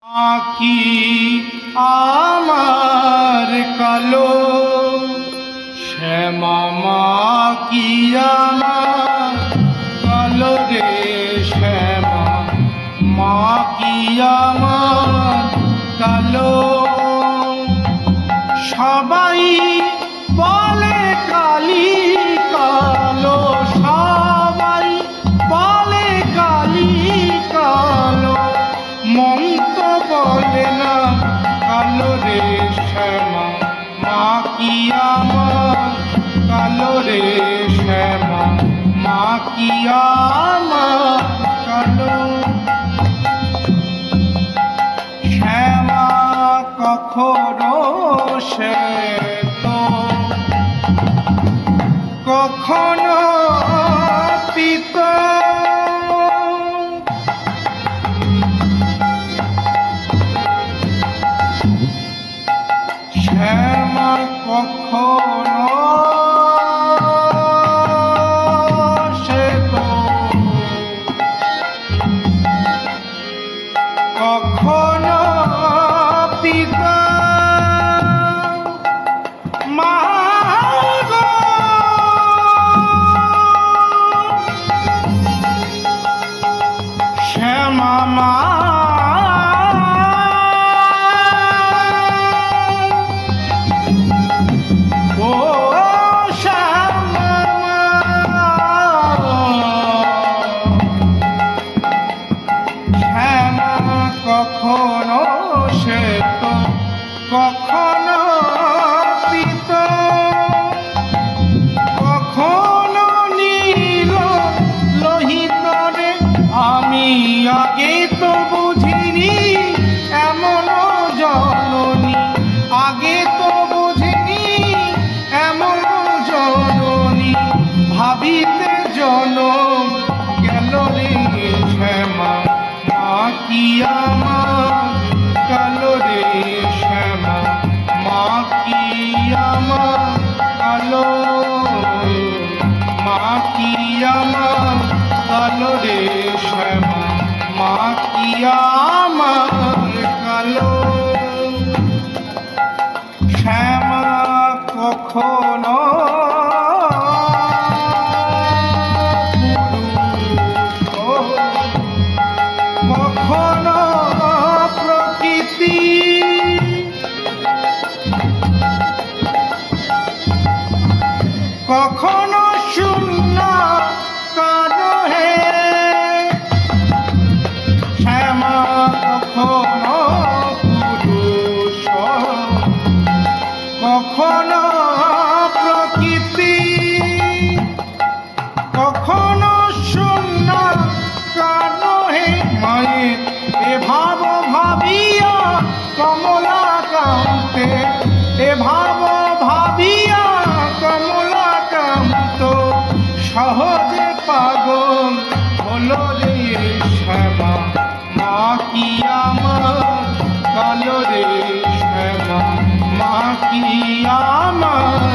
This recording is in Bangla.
আঁকি আমার কালো শ্যামা মা কি আমার কালো রে শ্যামা মা কি আমার কালো। সবাই বলে কালি কালো, সবাই বলে কালি কালো, মন তো বলে না কালো রে শ্যামা মা কি আমার কালো রে শ্যামা মা কি আমার কালো। শ্যামা কখনো শ্বেত কখনো পীত, শ্যামা কখনো শ্বেত কখনো পীত। মা গো শ্যামা মা কখনো শ্বেত কখনো পীত, কখনো নীল লোহিত রে। আমি আগে তো বুঝিনি এমন জননী, আগে তো বুঝিনি এমন জননী, ভাবিতে জনম গেল রে শ্যামা মা কি আমার কালো রে শ্যামা মা কি আমার কালো, মা কি আমার কালো রে শ্যামা মা কি আমার কালো। শ্যামা কখনো কখনো প্রকৃতি, কখনো শূন্য কানো হে। শ্যামা কখনো পুরুষ কখনো প্রকৃতি, কখনো শূন্য কানো হে। মায়ের এ ভাব ভাবিয়া কমলা কান্তে, এ ভাব ভাবিয়া কমলা কান্ত, সহজে পাগল হলো রে শ্যামা মা কি আমার কালো রে শ্যামা মা কি আমার